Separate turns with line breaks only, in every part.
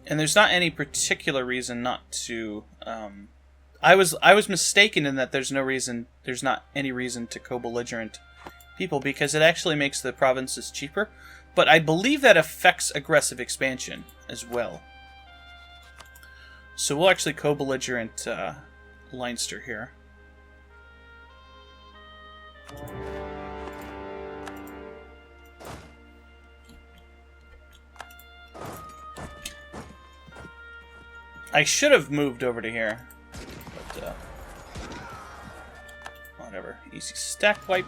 And there's not any particular reason not to... I was mistaken in that there's not any reason to co-belligerent people, because it actually makes the provinces cheaper. But I believe that affects aggressive expansion as well. So we'll actually co-belligerent Leinster here. I should have moved over to here, but whatever. Easy stack wipe.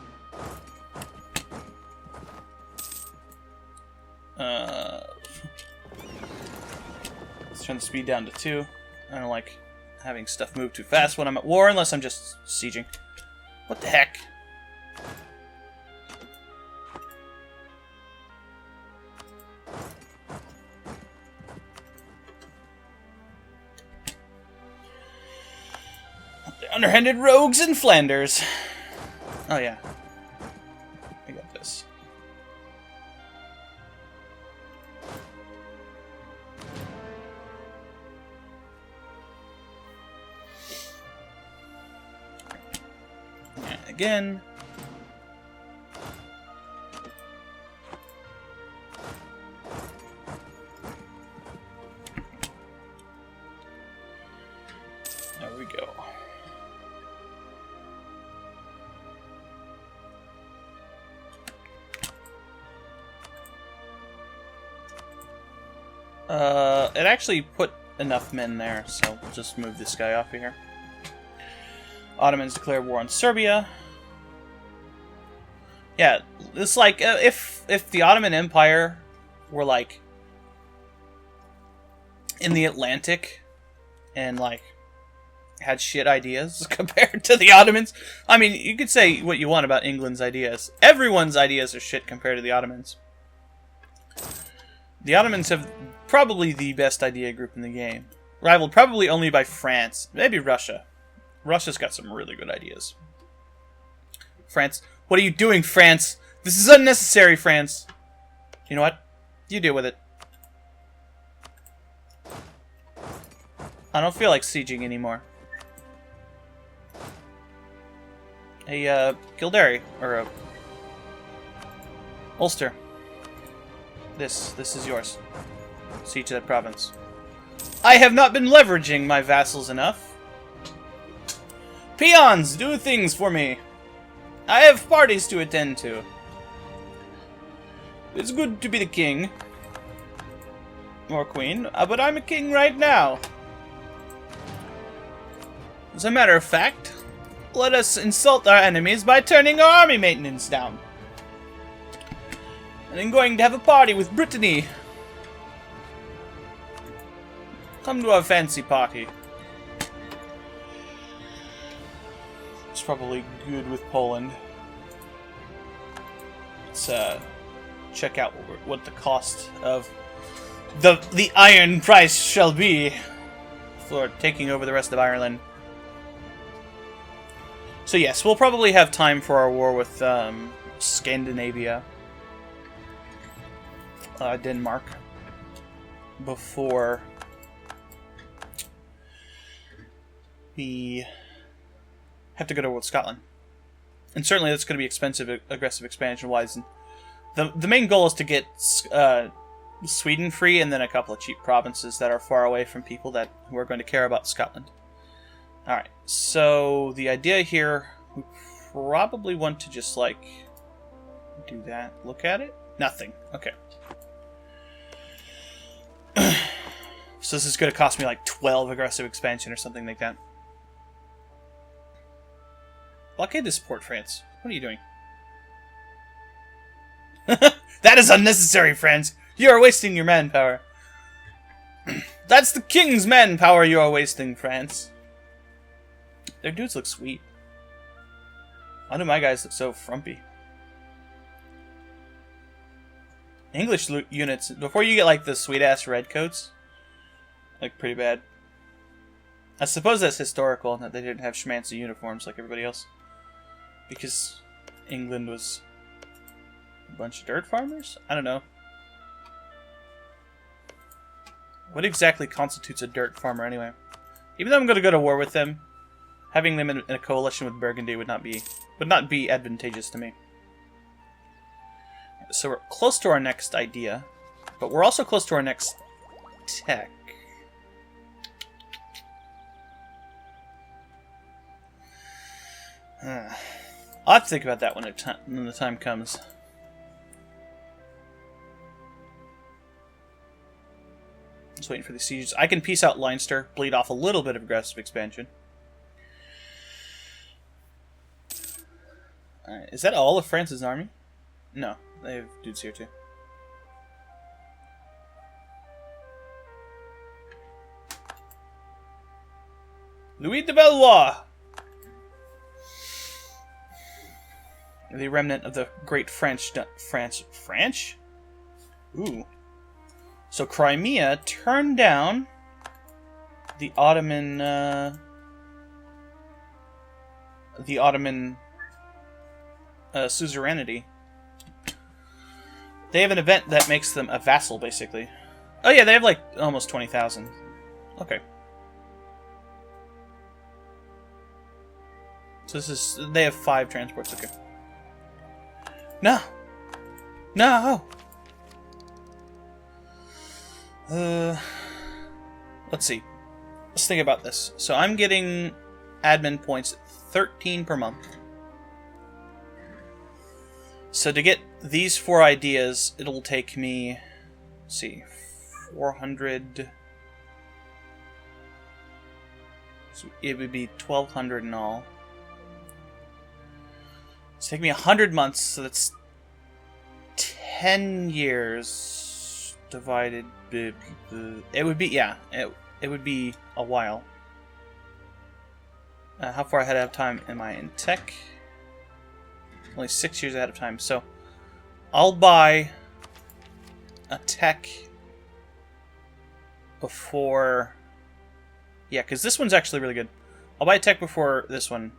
Let's turn the speed down to 2. I don't like having stuff move too fast when I'm at war, unless I'm just sieging. What the heck? The underhanded rogues in Flanders. Oh yeah. I got this. Again. There we go. It actually put enough men there, so we'll just move this guy off of here. Ottomans declare war on Serbia. Yeah, it's like if the Ottoman Empire were like in the Atlantic and like had shit ideas compared to the Ottomans. I mean, you could say what you want about England's ideas. Everyone's ideas are shit compared to the Ottomans. The Ottomans have probably the best idea group in the game, rivaled probably only by France, maybe Russia. Russia's got some really good ideas. France, what are you doing, France? This is unnecessary, France. You know what? You deal with it. I don't feel like sieging anymore. Hey, Kildare, or Ulster. This is yours. Siege that province. I have not been leveraging my vassals enough. Peons, do things for me. I have parties to attend to. It's good to be the king. Or queen, but I'm a king right now. As a matter of fact, let us insult our enemies by turning our army maintenance down. And I'm going to have a party with Brittany. Come to our fancy party. It's probably good with Poland. Let's check out what the cost of the iron price shall be for taking over the rest of Ireland. So yes, we'll probably have time for our war with Scandinavia, Denmark, before we have to go to war with Scotland. And certainly that's going to be expensive, aggressive expansion-wise. And the main goal is to get Sweden free, and then a couple of cheap provinces that are far away from people who are going to care about Scotland. Alright, so the idea here, we probably want to just, like, do that. Look at it? Nothing. Okay. So this is going to cost me, like, 12 aggressive expansion or something like that. Blockade this port, France. What are you doing? That is unnecessary, France! You are wasting your manpower. That's the king's manpower you are wasting, France. Their dudes look sweet. Why do my guys look so frumpy? English units, before you get like the sweet-ass redcoats, look pretty bad. I suppose that's historical, and that they didn't have schmancy uniforms like everybody else. Because England was a bunch of dirt farmers? I don't know. What exactly constitutes a dirt farmer anyway? Even though I'm going to go to war with them, having them in a coalition with Burgundy would not be advantageous to me. So we're close to our next idea, but we're also close to our next tech. I'll have to think about that when the time comes. Just waiting for the sieges. I can peace out Leinster, bleed off a little bit of aggressive expansion. Alright, is that all of France's army? No, they have dudes here too. Louis de Valois! The remnant of the great French... French? Ooh. So Crimea turned down the Ottoman suzerainty. They have an event that makes them a vassal, basically. Oh yeah, they have like almost 20,000. Okay. So they have 5 transports. Okay. No. No. Let's see. Let's think about this. So I'm getting admin points 13 per month. So to get these 4 ideas, it'll take me, let's see, 400. So it would be 1,200 in all. It's taking me 100 months, so that's 10 years divided. It would be, yeah, it would be a while. How far ahead of time am I in tech? Only 6 years ahead of time, so I'll buy a tech before... Yeah, because this one's actually really good. I'll buy a tech before this one.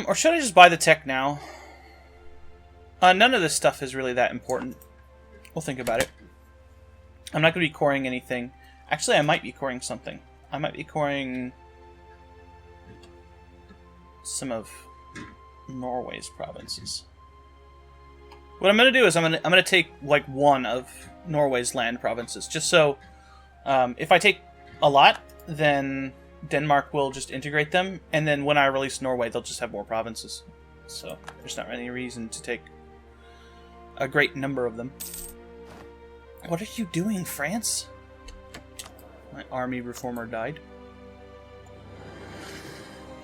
Or should I just buy the tech now? None of this stuff is really that important. We'll think about it. I'm not going to be coring anything. Actually, I might be coring something. I might be coring some of Norway's provinces. What I'm going to do is I'm going to take like one of Norway's land provinces, just so if I take a lot, then Denmark will just integrate them, and then when I release Norway, they'll just have more provinces. So there's not any reason to take a great number of them. What are you doing, France? My army reformer died.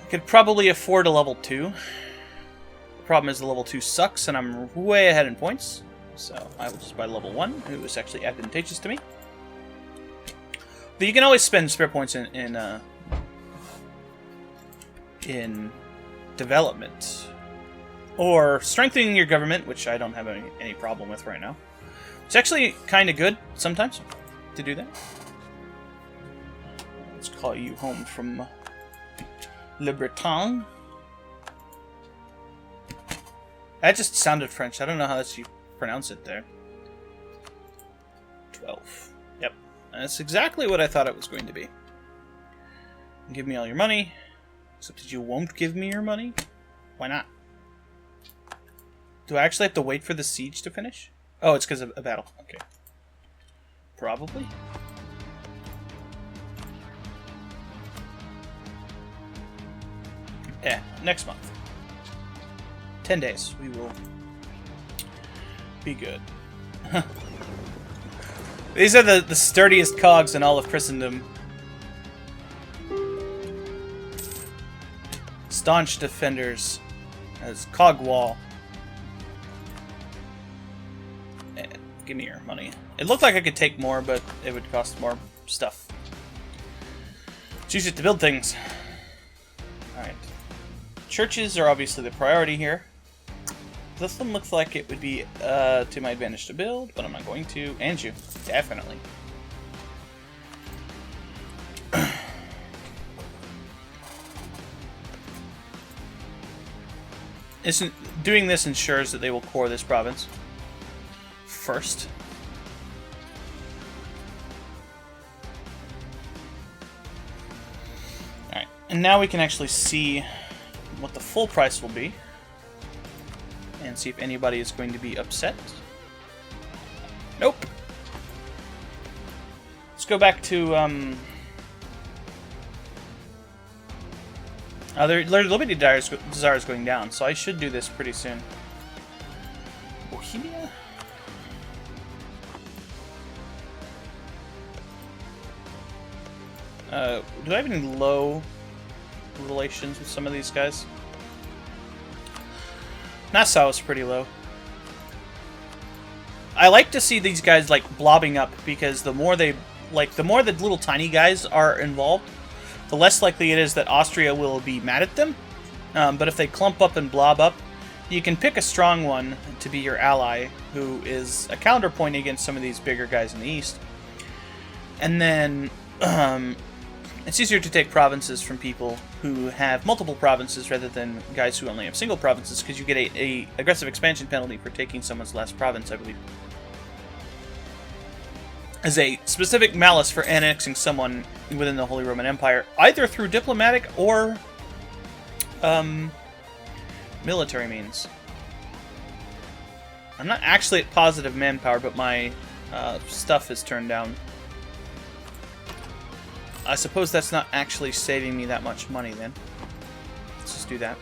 I could probably afford a level 2. The problem is the level 2 sucks, and I'm way ahead in points. So I will just buy level 1, who is actually advantageous to me. But you can always spend spare points in development. Or strengthening your government, which I don't have any problem with right now. It's actually kind of good sometimes to do that. Let's call you home from Le Breton. That just sounded French. I don't know how you pronounce it there. 12. Yep. That's exactly what I thought it was going to be. Give me all your money. Except that you won't give me your money? Why not? Do I actually have to wait for the siege to finish? Oh, it's because of a battle. Okay. Probably. Yeah, next month. 10 days. We will be good. These are the sturdiest cogs in all of Christendom. Staunch defenders. As cog wall. Give me your money. It looked like I could take more, but it would cost more stuff. Choose it to build things. Alright. Churches are obviously the priority here. This one looks like it would be to my advantage to build, but I'm not going to. Anjou, definitely. isn't doing this ensures that they will core this province first. Alright, and now we can actually see what the full price will be. And see if anybody is going to be upset. Nope. Let's go back to, their Liberty Desire is going down, so I should do this pretty soon. Bohemia? Do I have any low relations with some of these guys? Nassau is pretty low. I like to see these guys like blobbing up because the more they the more the little tiny guys are involved, the less likely it is that Austria will be mad at them. But if they clump up and blob up, you can pick a strong one to be your ally, who is a counterpoint against some of these bigger guys in the east. And then it's easier to take provinces from people who have multiple provinces rather than guys who only have single provinces, because you get a aggressive expansion penalty for taking someone's last province, I believe. As a specific malice for annexing someone within the Holy Roman Empire, either through diplomatic or military means. I'm not actually at positive manpower, but my stuff is turned down. I suppose that's not actually saving me that much money then. Let's just do that.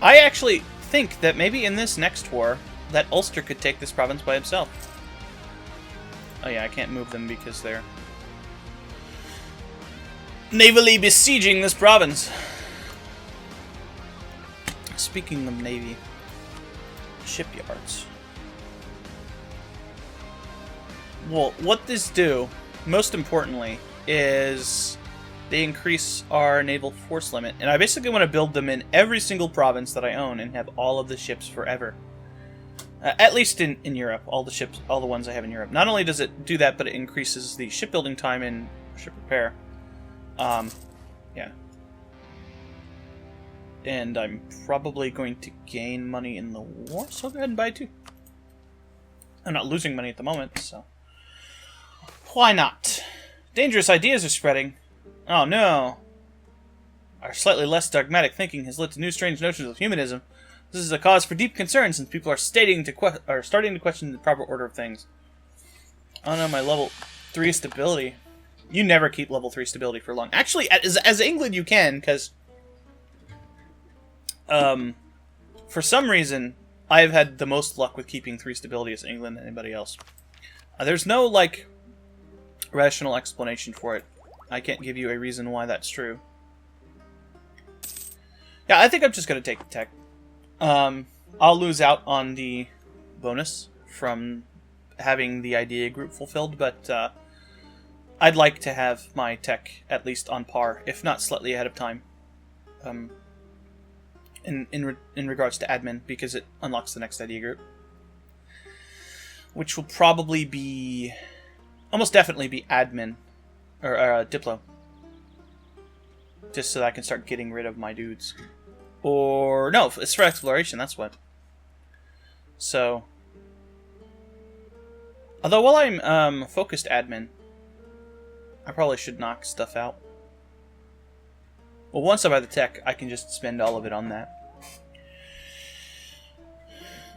I actually think that maybe in this next war, that Ulster could take this province by himself. Oh yeah, I can't move them because they're navally besieging this province. Speaking of navy, shipyards. Well, what this do, most importantly, is they increase our naval force limit. And I basically want to build them in every single province that I own and have all of the ships forever. At least in Europe, all the ones I have in Europe. Not only does it do that, but it increases the shipbuilding time in ship repair. Yeah. And I'm probably going to gain money in the war, so I'll go ahead and buy two. I'm not losing money at the moment, so why not? Dangerous ideas are spreading. Oh no. Our slightly less dogmatic thinking has led to new strange notions of humanism. This is a cause for deep concern since people are starting to question the proper order of things. Oh no, my level 3 stability. You never keep level 3 stability for long. Actually, as England you can, because for some reason, I've had the most luck with keeping 3 stability as England than anybody else. There's no, like, rational explanation for it. I can't give you a reason why that's true. Yeah, I think I'm just going to take the tech. I'll lose out on the bonus from having the idea group fulfilled, but I'd like to have my tech at least on par, if not slightly ahead of time. In regards to admin, because it unlocks the next idea group, which will probably be, almost definitely be admin or Diplo, just so that I can start getting rid of my dudes. Or no, it's for exploration. That's what. So, although while I'm focused admin, I probably should knock stuff out. Well, once I buy the tech, I can just spend all of it on that.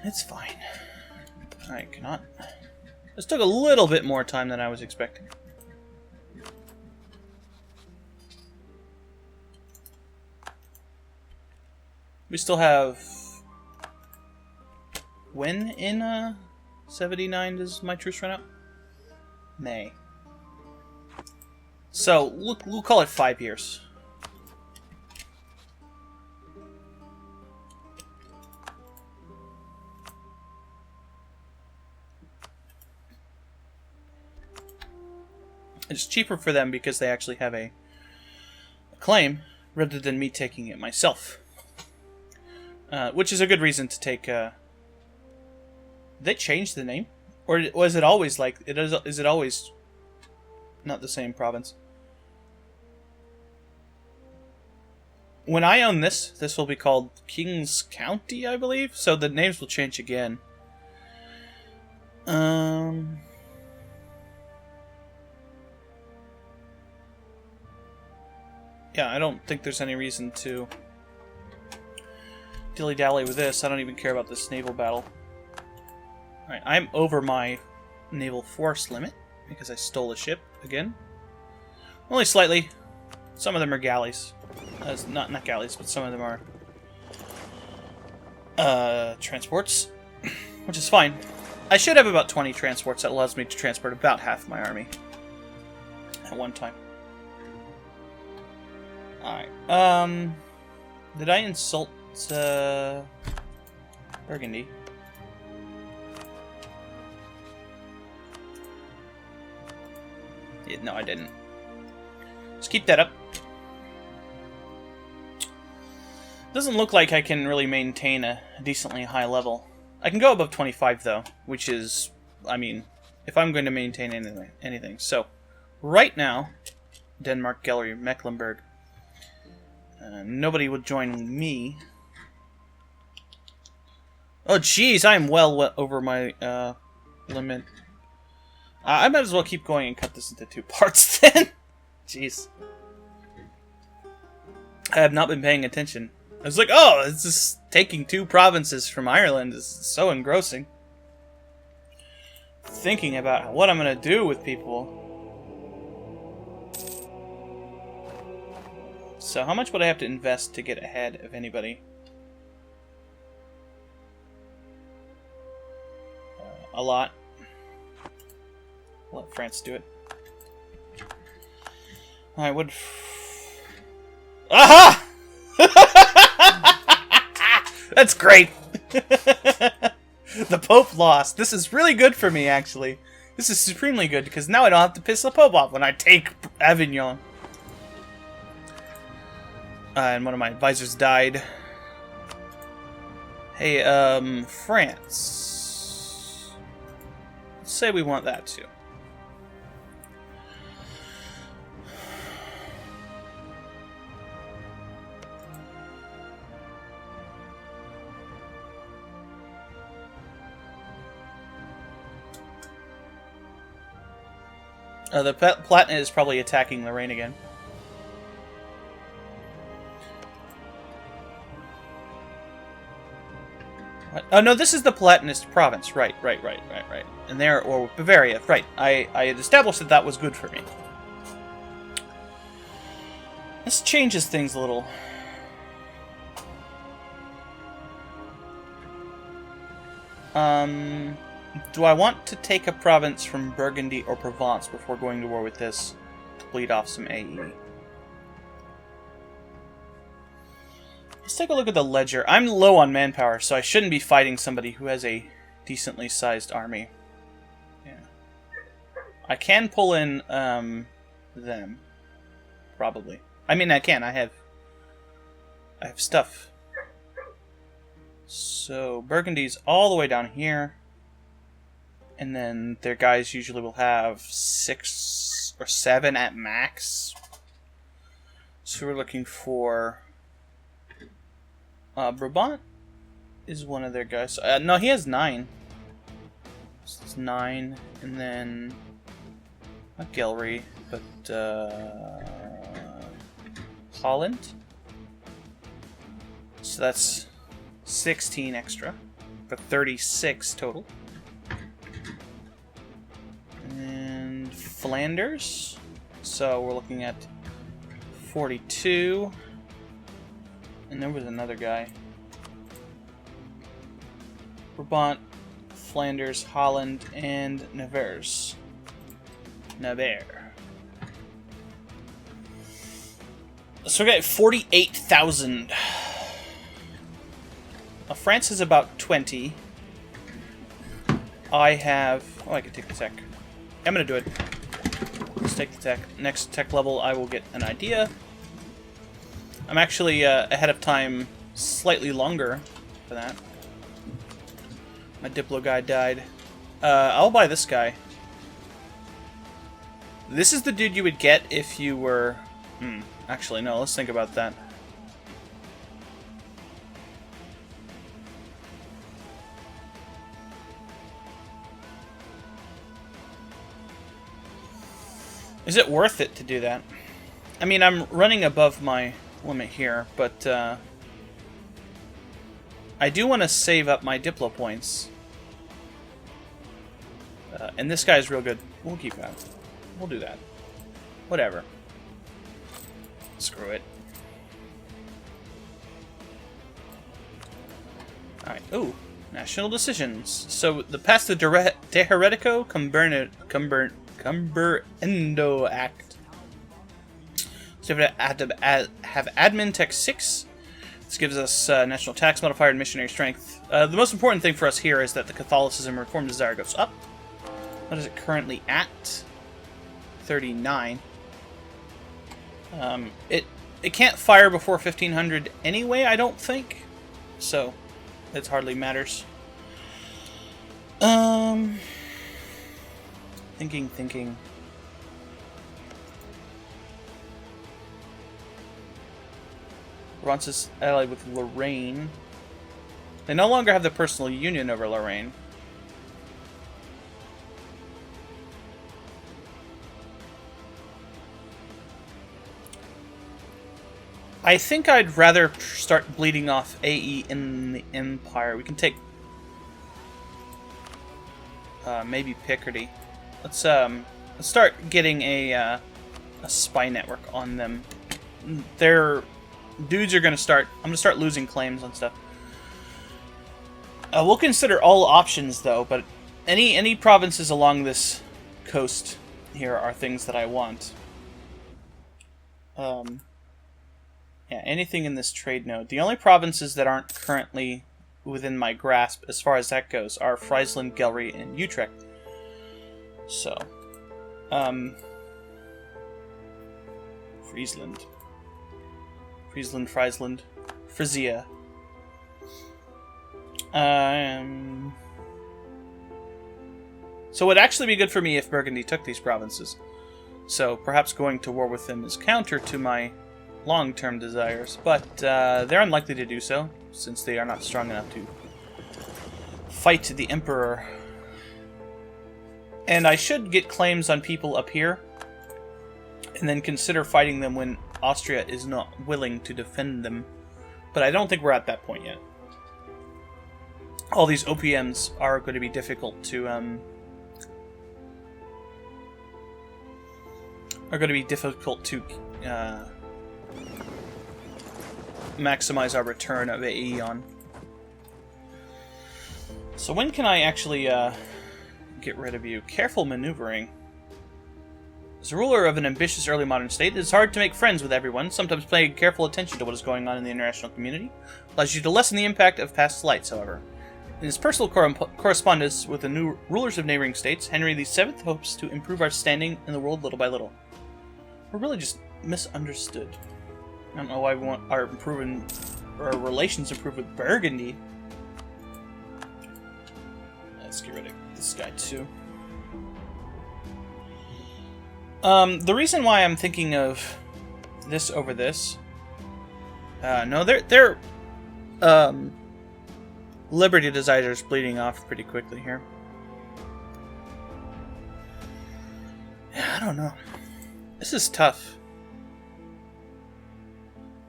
It's fine. I cannot. This took a little bit more time than I was expecting. We still have... When in 79 does my truce run out? May. So, we'll call it 5 years. It's cheaper for them because they actually have a claim, rather than me taking it myself. Which is a good reason to take... Did they change the name? Or was it always like... Is it always not the same province. When I own this, this will be called Kings County, I believe. So the names will change again. Yeah, I don't think there's any reason to dilly-dally with this. I don't even care about this naval battle. Alright, I'm over my naval force limit because I stole a ship again. Only slightly. Some of them are galleys. Not galleys, but some of them are transports, which is fine. I should have about 20 transports. That allows me to transport about half my army at one time. Alright. Did I insult Burgundy? Yeah, no, I didn't. Just keep that up. Doesn't look like I can really maintain a decently high level. I can go above 25 though, which is, I mean, if I'm going to maintain anything. So, right now, Denmark, Gallery, Mecklenburg. Nobody would join me. Oh jeez, I'm well over my limit. I might as well keep going and cut this into 2 parts then. Jeez. I have not been paying attention. I was like, oh, it's just taking 2 provinces from Ireland is so engrossing. Thinking about what I'm going to do with people. So how much would I have to invest to get ahead of anybody? A lot. Let France do it. I would... Aha! That's great! The Pope lost. This is really good for me, actually. This is supremely good, because now I don't have to piss the Pope off when I take Avignon. And one of my advisors died. Hey, France. Let's say we want that too. The Palatinate is probably attacking Lorraine again. What? Oh no, this is the Palatinist province. Right. And there, or Bavaria. Right. I had established that that was good for me. This changes things a little. Do I want to take a province from Burgundy or Provence before going to war with this to bleed off some AE? Let's take a look at the ledger. I'm low on manpower, so I shouldn't be fighting somebody who has a decently sized army. Yeah. I can pull in them. Probably. I mean, I can. I have stuff. So, Burgundy's all the way down here. And then their guys usually will have 6 or 7 at max. So we're looking for... Brabant is one of their guys. No, he has 9. So it's 9. And then... not Gelry, but... Holland. So that's 16 extra. For 36 total. And Flanders. So we're looking at 42. And there was another guy. Brabant, Flanders, Holland, and Nevers. Navarre. So we got 48,000. France is about 20. I have... oh, I can take the tech. I'm gonna do it. Let's take the tech. Next tech level, I will get an idea. I'm actually ahead of time slightly longer for that. My Diplo guy died. I'll buy this guy. This is the dude you would get if you were... actually, no, let's think about that. Is it worth it to do that? I mean, I'm running above my limit here, but I do want to save up my Diplo points. And this guy's real good. We'll keep that. We'll do that. Whatever. Screw it. Alright. Ooh. National decisions. So, the Pass the De Heretico Cumberendo Act. So, we have to have Admin Tech 6. This gives us National Tax Modifier and Missionary Strength. The most important thing for us here is that the Catholicism Reform Desire goes up. What is it currently at? 39. It can't fire before 1500 anyway, I don't think. So, it hardly matters. Thinking. Provence is allied with Lorraine. They no longer have the personal union over Lorraine. I think I'd rather start bleeding off AE in the Empire. We can take maybe Picardy. Let's start getting a spy network on them. Their dudes are gonna start. I'm gonna start losing claims on stuff. We'll consider all options though, but any provinces along this coast here are things that I want. Yeah, anything in this trade node. The only provinces that aren't currently within my grasp, as far as that goes, are Friesland, Gelre, and Utrecht. So, Friesland, Frisia. So it would actually be good for me if Burgundy took these provinces. So perhaps going to war with them is counter to my long-term desires, but they're unlikely to do so, since they are not strong enough to fight the Emperor. And I should get claims on people up here, and then consider fighting them when Austria is not willing to defend them. But I don't think we're at that point yet. All these OPMs are going to be difficult to maximize our return of AE on. So when can I actually get rid of you? Careful maneuvering. As a ruler of an ambitious early modern state, it is hard to make friends with everyone. Sometimes paying careful attention to what is going on in the international community allows you to lessen the impact of past slights, however. In his personal correspondence with the new rulers of neighboring states, Henry VII hopes to improve our standing in the world little by little. We're really just misunderstood. I don't know why we want our relations improved with Burgundy. Let's get rid of this guy too. The reason why I'm thinking of this over this, no, they're Liberty Desires bleeding off pretty quickly here. Yeah, I don't know. This is tough.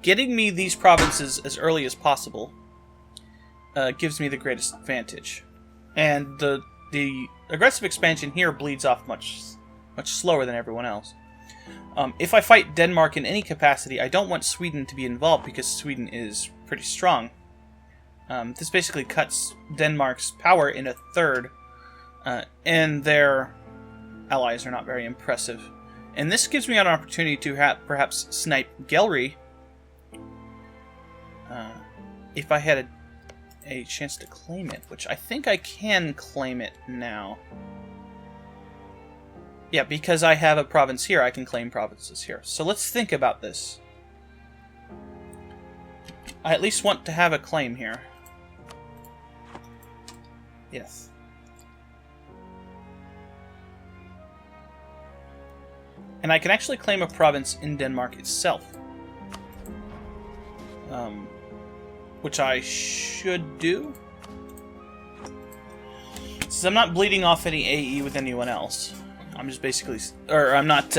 Getting me these provinces as early as possible gives me the greatest advantage. And the aggressive expansion here bleeds off much slower than everyone else. If I fight Denmark in any capacity, I don't want Sweden to be involved because Sweden is pretty strong. This basically cuts Denmark's power in a third, and their allies are not very impressive. And this gives me an opportunity to perhaps snipe Gelre if I had a chance to claim it, which I think I can claim it now. Yeah, because I have a province here, I can claim provinces here. So let's think about this. I at least want to have a claim here. Yes. And I can actually claim a province in Denmark itself. Which I should do. Since I'm not bleeding off any AE with anyone else. I'm just basically... Or I'm not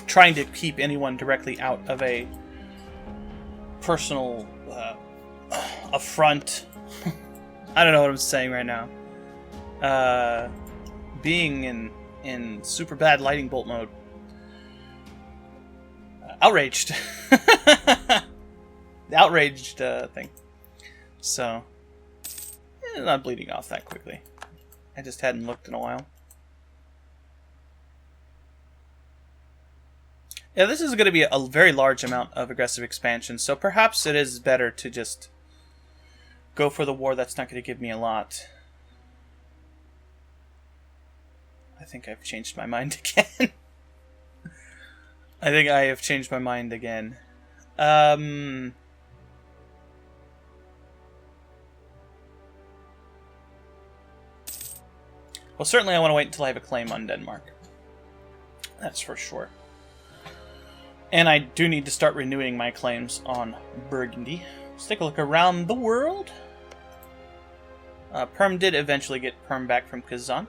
trying to keep anyone directly out of a personal affront. I don't know what I'm saying right now. Being in super bad lightning bolt mode. Outraged. The outraged thing. So, not bleeding off that quickly. I just hadn't looked in a while. Yeah, this is going to be a very large amount of aggressive expansion, so perhaps it is better to just go for the war that's not going to give me a lot. I think I've changed my mind again. I think I have changed my mind again. Well, certainly I want to wait until I have a claim on Denmark. That's for sure. And I do need to start renewing my claims on Burgundy. Let's take a look around the world. Perm did eventually get Perm back from Kazan.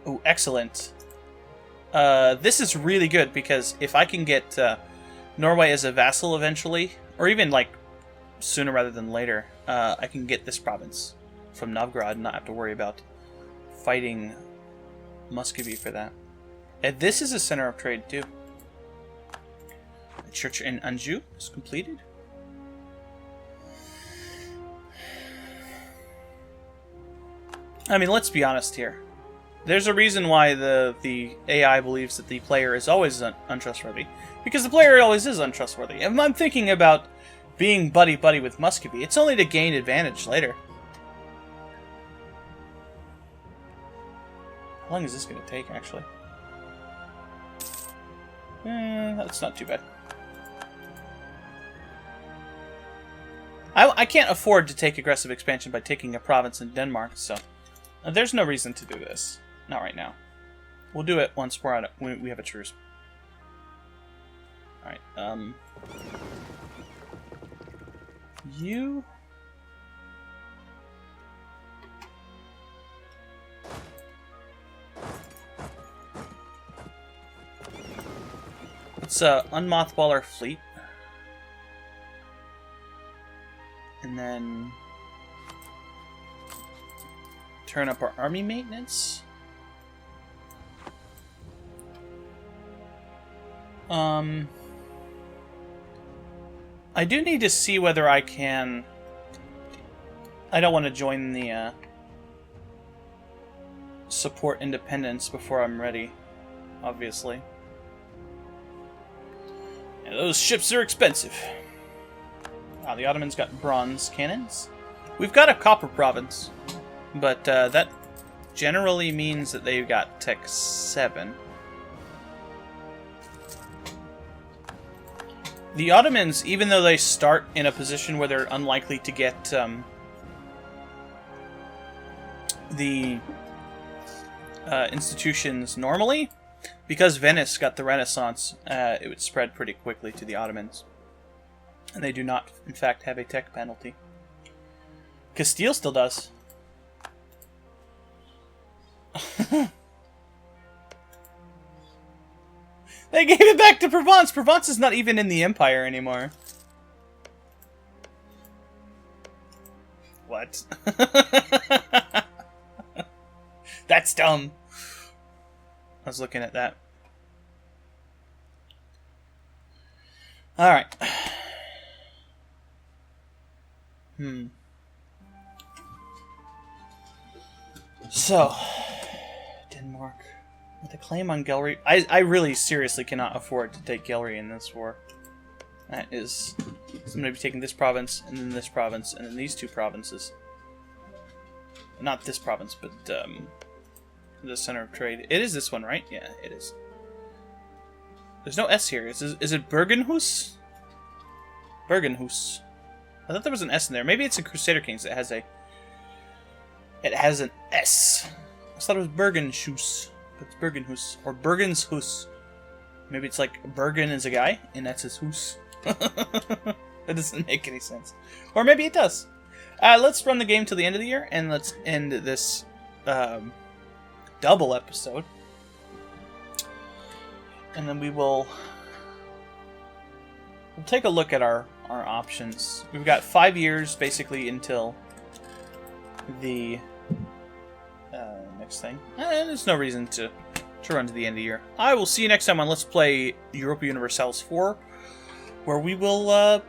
Ooh, excellent. This is really good, because if I can get Norway as a vassal eventually, or even like sooner rather than later, I can get this province from Novgorod and not have to worry about fighting Muscovy for that. And this is a center of trade too. The church in Anjou is completed. I mean, let's be honest here. There's a reason why the AI believes that the player is always untrustworthy. Because the player always is untrustworthy. And I'm thinking about being buddy-buddy with Muscovy. It's only to gain advantage later. How long is this going to take, actually? That's not too bad. I can't afford to take aggressive expansion by taking a province in Denmark, so there's no reason to do this. Not right now. We'll do it once we're we have a truce. Alright, you... Let's unmothball our fleet. And then turn up our army maintenance. I do need to see whether I can... I don't want to join the support independence before I'm ready, obviously. Yeah, those ships are expensive. Wow, the Ottomans got bronze cannons. We've got a copper province, but that generally means that they've got Tech 7. The Ottomans, even though they start in a position where they're unlikely to get the institutions normally, because Venice got the Renaissance, it would spread pretty quickly to the Ottomans. And they do not, in fact, have a tech penalty. Castile still does. They gave it back to Provence! Provence is not even in the Empire anymore. What? That's dumb. I was looking at that. Alright. So, Denmark. With a claim on Gelry. I really seriously cannot afford to take Gelry in this war. That is... So I'm going to be taking this province, and then this province, and then these two provinces. Not this province, but the center of trade. It is this one, right? Yeah, it is. There's no S here. Is it Bergenhus? Bergenhus. I thought there was an S in there. Maybe it's in Crusader Kings that has a... It has an S. I thought it was Bergenhus. But it's Bergenhus. Or Bergenshus. Maybe it's like Bergen is a guy, and that's his hoose. That doesn't make any sense. Or maybe it does. Let's run the game till the end of the year, and let's end this double episode. And then we'll take a look at our options. We've got 5 years, basically, until the next thing. And there's no reason to run to the end of the year. I will see you next time on Let's Play Europa Universalis 4, where we will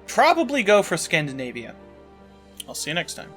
probably go for Scandinavia. I'll see you next time.